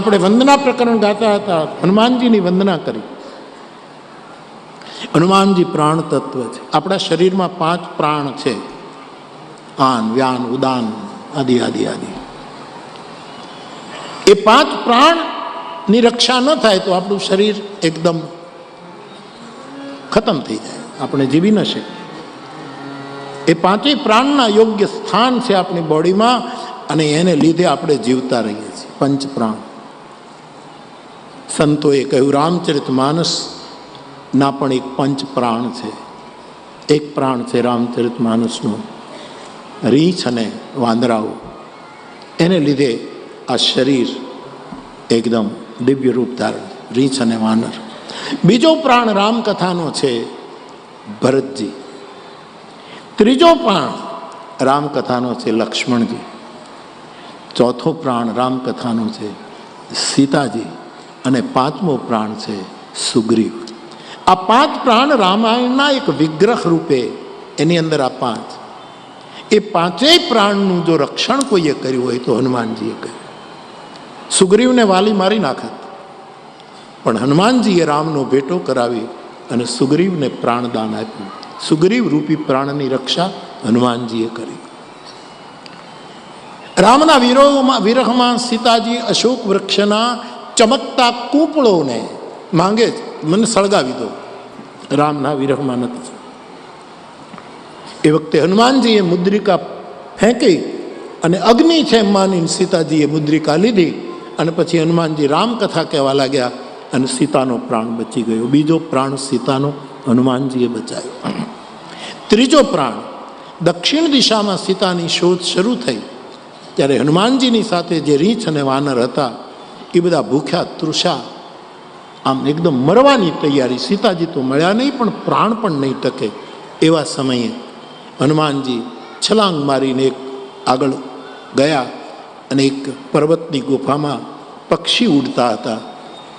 આપણે વંદના પ્રકરણ ગાતા હતા, હનુમાનજીની વંદના કરી. હનુમાનજી પ્રાણ તત્વ છે. આપણા શરીરમાં 5 પ્રાણ છે, આન વ્યાન ઉદાન આદિ આદિ આદિ. એ 5 પ્રાણની રક્ષા ન થાય તો આપણું શરીર એકદમ ખતમ થઈ જાય, આપણે જીવી ન શકીએ. એ 5 પ્રાણના યોગ્ય સ્થાન છે આપણી બોડીમાં, અને એને લીધે આપણે જીવતા રહીએ છીએ. 5 પ્રાણ. સંતોએ કહ્યું રામચરિત માનસ ના પણ એક 5 પ્રાણ છે. એક પ્રાણ છે રામચરિત માનસનો, રીંછ અને વાંદરાઓ. એને લીધે આ શરીર એકદમ દિવ્ય રૂપ ધારણ, રીંછ અને વાનર. બીજો પ્રાણ રામકથાનો છે ભરતજી. ત્રીજો પ્રાણ રામકથાનો છે લક્ષ્મણજી. ચોથો પ્રાણ રામકથાનો છે સીતાજી. અને 5મો પ્રાણ છે સુગ્રીવ. આ 5 પ્રાણ રામાયણના એક વિગ્રહ રૂપે એની અંદર આ 5. એ 5 પ્રાણનું જો રક્ષણ કોઈએ કર્યું હોય તો હનુમાનજીએ કર્યું. સુગ્રીવને વાલી મારી નાખત, પણ હનુમાનજીએ રામનો ભેટો કરાવી અને સુગ્રીવને પ્રાણદાન આપ્યું. સુગ્રીવ રૂપી પ્રાણની રક્ષા હનુમાનજીએ કરી. રામના વિરહમાં સીતાજી અશોક વૃક્ષના ચમકતા કૂપળોને માંગે છે, મને સળગાવી દો. રામના વિરહમાં નથી. એ વખતે હનુમાનજીએ મુદ્રિકા ફેંકી અને અગ્નિ છે એમ માનીને સીતાજીએ મુદ્રિકા લીધી, અને પછી હનુમાનજી રામકથા કહેવા લાગ્યા અને સીતાનો પ્રાણ બચી ગયો. બીજો પ્રાણ સીતાનો હનુમાનજીએ બચાવ્યો. ત્રીજો પ્રાણ દક્ષિણ દિશામાં સીતાની શોધ શરૂ થઈ ત્યારે હનુમાનજીની સાથે જે રીંછ અને વાનર હતા એ બધા ભૂખ્યા તૃષા, આમ એકદમ મરવાની તૈયારી. સીતાજી તો મળ્યા નહીં, પણ પ્રાણ પણ નહીં ટકે. એવા સમયે હનુમાનજી છલાંગ મારીને એક આગળ ગયા અને એક પર્વતની ગુફામાં પક્ષી ઉડતા હતા.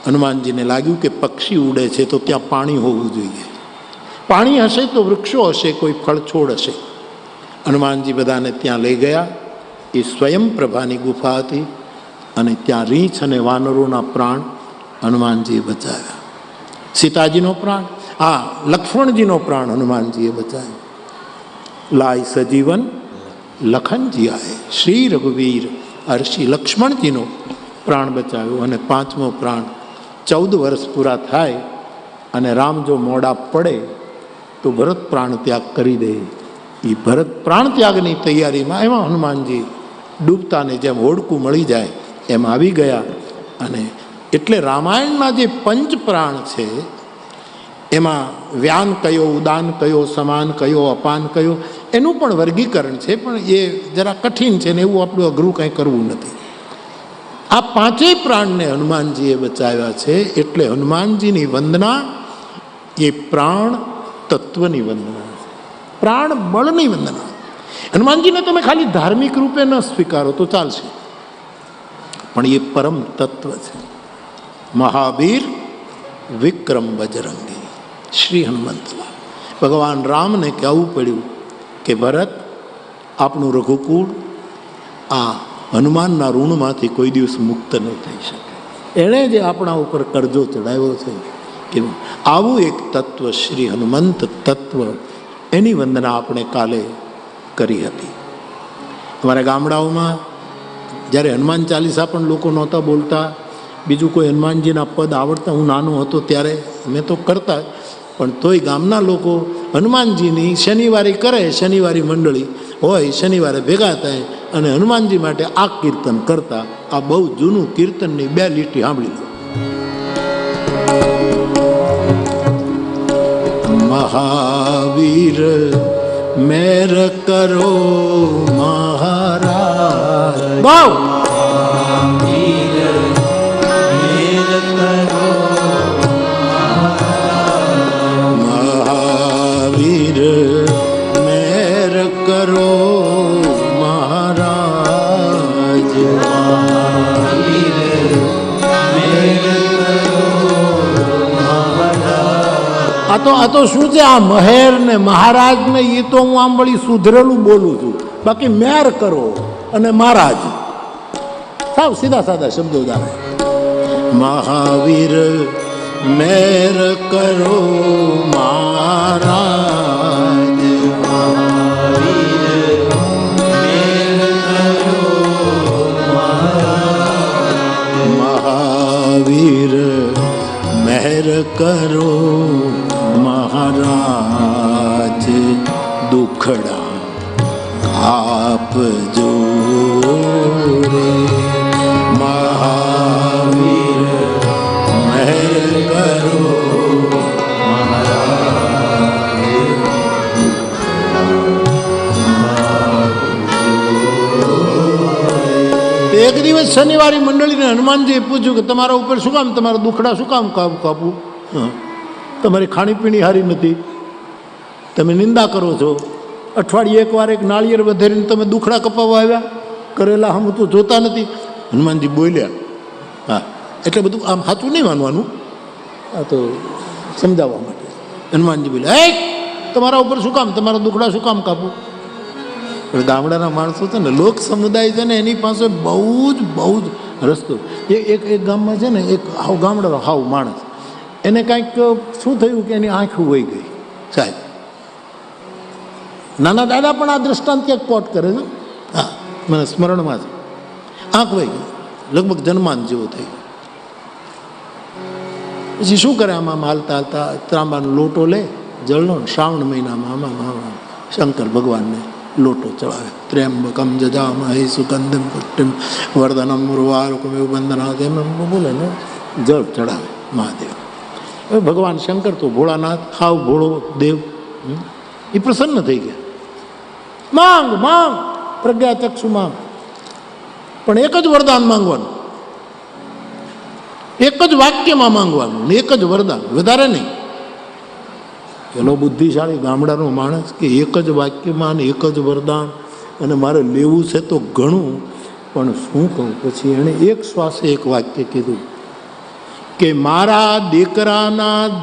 હનુમાનજીને લાગ્યું કે પક્ષી ઉડે છે તો ત્યાં પાણી હોવું જોઈએ. પાણી હશે તો વૃક્ષો હશે, કોઈ ફળ છોડ હશે. હનુમાનજી બધાને ત્યાં લઈ ગયા. એ સ્વયં પ્રભાની ગુફા હતી, અને ત્યાં રીંછ અને વાનરોના પ્રાણ હનુમાનજીએ બચાવ્યા. સીતાજીનો પ્રાણ, લક્ષ્મણજીનો પ્રાણ હનુમાનજીએ બચાવ્યો. લાય સજીવન લખનજી આએ, શ્રી રઘુવીર હર્ષિ. લક્ષ્મણજીનો પ્રાણ બચાવ્યો. અને 5મો પ્રાણ 14 વર્ષ પૂરા થાય અને રામ જો મોડા પડે તો ભરત પ્રાણ ત્યાગ કરી દે. એ ભરત પ્રાણ ત્યાગની તૈયારીમાં એમાં હનુમાનજી ડૂબતાને જેમ હોડકું મળી જાય એમ આવી ગયા. અને એટલે રામાયણના જે 5 પ્રાણ છે એમાં વ્યાન કયો, ઉદાન કયો, સમાન કયો, અપાન કયો, એનું પણ વર્ગીકરણ છે, પણ એ જરા કઠિન છે ને એવું આપણું અઘરું કંઈ કરવું નથી. આ 5 પ્રાણને હનુમાનજીએ બચાવ્યા છે. એટલે હનુમાનજીની વંદના એ પ્રાણ તત્વની વંદના, પ્રાણ બળની વંદના. હનુમાનજીને તમે ખાલી ધાર્મિક રૂપે ન સ્વીકારો તો ચાલશે, પણ એ પરમ તત્વ છે. મહાવીર વિક્રમ બજરંગી શ્રી હનુમંતલાલ. ભગવાન રામને કહેવું પડ્યું કે ભરત, આપણું રઘુકુળ આ હનુમાનના ઋણમાંથી કોઈ દિવસ મુક્ત નહીં થઈ શકે. એણે જે આપણા ઉપર કરજો ચડાવ્યો છે કે આવું એક તત્વ શ્રી હનુમંત તત્વ, એની વંદના આપણે કાલે કરી હતી. અમારા ગામડાઓમાં જ્યારે હનુમાન ચાલીસા પણ લોકો નહોતા બોલતા, બીજું કોઈ હનુમાનજીના પદ આવડતા, હું નાનો હતો ત્યારે મેં તો કરતા, પણ તોય ગામના લોકો હનુમાનજીની શનિવારે કરે, શનિવારી મંડળી હોય, શનિવારે ભેગા થાય અને હનુમાનજી માટે આ કીર્તન કરતા. આ બહુ જૂનું કીર્તનની 2 લીટી સાંભળી લો. મહાવીર મેર કરો મહારાજ, વાવ. મહાવીર મેર કરો મહારાજ, આ તો શું છે, આ મહેર ને મહારાજ ને એ તો હું આમ વળી સુધરેલું બોલું છું. બાકી મેર કરો અને મહારાજ સાવ સીધા સાધા શબ્દો જાણે. મહાવીર મેર કરો મહારાજ, મહાવીર મહેર કરો મહારાજ, દુખડા આપજો રે મહાવીર મહેર કરો મહારાજ. એક દિવસ શનિવારી મંડળીને હનુમાનજીએ પૂછ્યું કે તમારા ઉપર શું કામ, તમારા દુખડા શું કામ કાપવું? તમારી ખાણીપીણી સારી નથી, તમે નિંદા કરો છો, અઠવાડિયે એકવાર એક નાળિયેર વધેરીને તમે દુખડા કપાવવા આવ્યા, કરેલા હમ તો જોતા નથી. હનુમાનજી બોલ્યા, હા એટલે બધું આમ સાચું નહીં માનવાનું, આ તો સમજાવવા માટે. હનુમાનજી બોલ્યા, એ તમારા ઉપર શું કામ, તમારા દુખડા શું કામ કાપવું? ગામડાના માણસો છે ને, લોક સમુદાય છે ને, એની પાસે બહુ જ રસ્તો. એક ગામમાં છે ને, એક હાવ ગામડાનો હાવ માણસ, એને કાંઈક શું થયું કે એની આંખ વહી ગઈ સાહેબ. નાના દાદા પણ આ દ્રષ્ટાંત ક્યાંક કોટ કરે છે, હા મને સ્મરણમાં છે. આંખ વહી ગઈ, લગભગ જન્માંત જેવો થઈ ગયો. પછી શું કરે, આમાં હાલતા હાલતા ત્રાંબાનો લોટો લે જળનો, શ્રાવણ મહિનામાં આમાં શંકર ભગવાનને લોટો ચડાવે. ત્ર્યંબકમ જજામહે સુગંધમ પુષ્ટિમ વર્ધનમ ઉર્વારુકમ એવું બંધનાથ એમ બોલે ને, જળ ચડાવે મહાદેવ. હવે ભગવાન શંકર તો ભોળાનાથ, હાવ ભોળો દેવ, એ પ્રસન્ન થઈ ગયા. માંગ માંગ પ્રજ્ઞાચક્ષુ માંગ, પણ એક જ વરદાન માંગવાનું, એક જ વાક્યમાં માંગવાનું, એક જ વરદાન, વધારે નહીં. પેલો બુદ્ધિશાળી ગામડાનો માણસ કે એક જ વાક્યમાં અને એક જ વરદાન, અને મારે લેવું છે તો ઘણું, પણ શું કહું? પછી એણે એક શ્વાસે એક વાક્ય કીધું કે મારા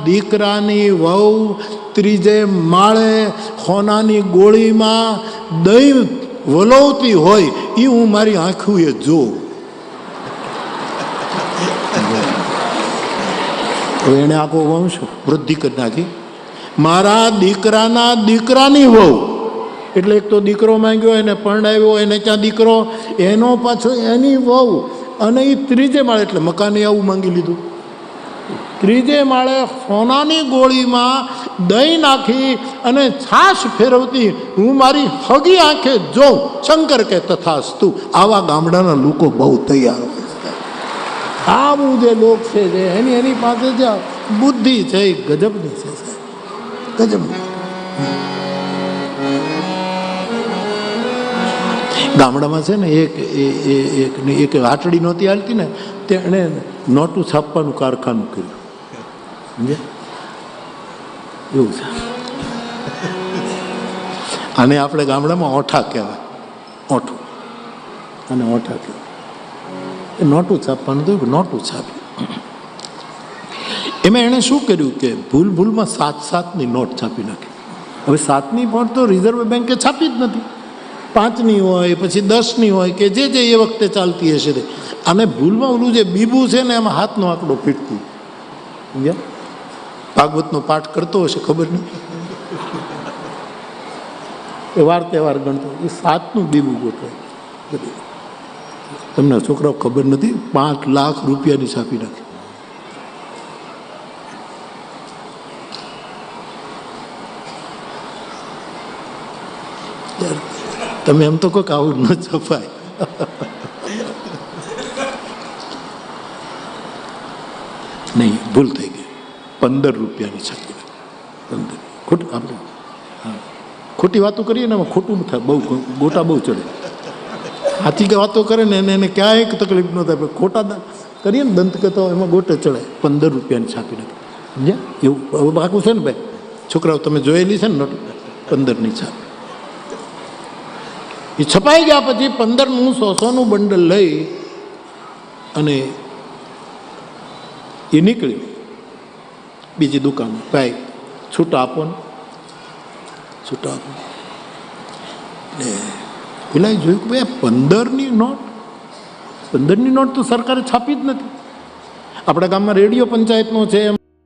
દીકરાની વહુ ત્રીજે માળે હોનાની ગોળીમાં દહીં વલોવતી હોય એ હું મારી આંખું એ જોઉં. હવે એને આખો વંશ વૃદ્ધિ કરી નાખી. મારા દીકરાની વહુ, એટલે એક તો દીકરો માંગ્યો, એને પરણાવ્યો, એને ક્યાં દીકરો, એનો પાછો એની વહુ, અને એ ત્રીજે માળે, એટલે મકાને આવું માંગી લીધું. ત્રીજે માળે સોનાની ગોળીમાં દહીં નાખી અને છાશ ફેરવતી હું મારી હગી આંખે જોઉં. શંકર કે તથાસ્તુ. આવા ગામડાના લોકો બહુ તૈયાર હોય છે. આવું જે લોક છે એની પાસે જે બુદ્ધિ છે એ ગજબની છે, ગજબની. ગામડામાં છે ને એક હાટડી નહોતી હાલતી ને, તેણે નોટું છાપવાનું કારખાનું કર્યું. એવું છે. આને આપણે ગામડામાં ઓઠા કહેવાય, ઓઠું, અને ઓઠા કહેવાય. નોટું છાપવાનું થયું, નોટું છાપ્યું. એમાં એણે શું કર્યું કે ભૂલમાં 7-7ની નોટ છાપી નાખી. હવે 7ની નોટ તો રિઝર્વ બેન્કે છાપી જ નથી. 5ની હોય, પછી 10ની હોય, કે જે એ વખતે ચાલતી હશે તે. અને ભૂલમાં ઓલું જે બીબુ છે ને, એમાં હાથનો આંકડો ફીટતું. સમજ્યા? ભાગવતનો પાઠ કરતો હશે, ખબર નહીં, એ વાર તહેવાર ગણતો, એ 7નું બીબુ ગોઠવાય. તમને છોકરાઓ ખબર નથી, 5 લાખ રૂપિયાની છાપી નાખી. તમે એમ તો કહો કે આવું ન છપાય. નહીં, ભૂલ થઈ ગઈ. 15 રૂપિયાની છાપી નાખી. 15 ખોટું, આપણે ખોટી વાતો કરીએ ને એમાં ખોટું થાય, બહુ ગોટા બહુ ચડે. સાચી વાતો કરે ને એને ક્યાંય તકલીફ ન થાય, ખોટા કરીએ ને દંતકથાઓ એમાં ગોટે ચડે. 15 રૂપિયાની છાપી નાખી. સમજ્યા? એવું હવે બાકું છે ને ભાઈ, છોકરાઓ તમે જોયેલી છે ને નોટ, 15ની છાપ. એ છપાઈ ગયા પછી 15નું 100-100નું બંડલ લઈ અને એ નીકળ્યું બીજી દુકાન. ભાઈ છૂટા આપો ને, છૂટા આપો. એટલે પેલા જોયું કે ભાઈ 15ની નોટ તો સરકારે છાપી જ નથી. આપણા ગામમાં રેડિયો પંચાયતનો છે એમ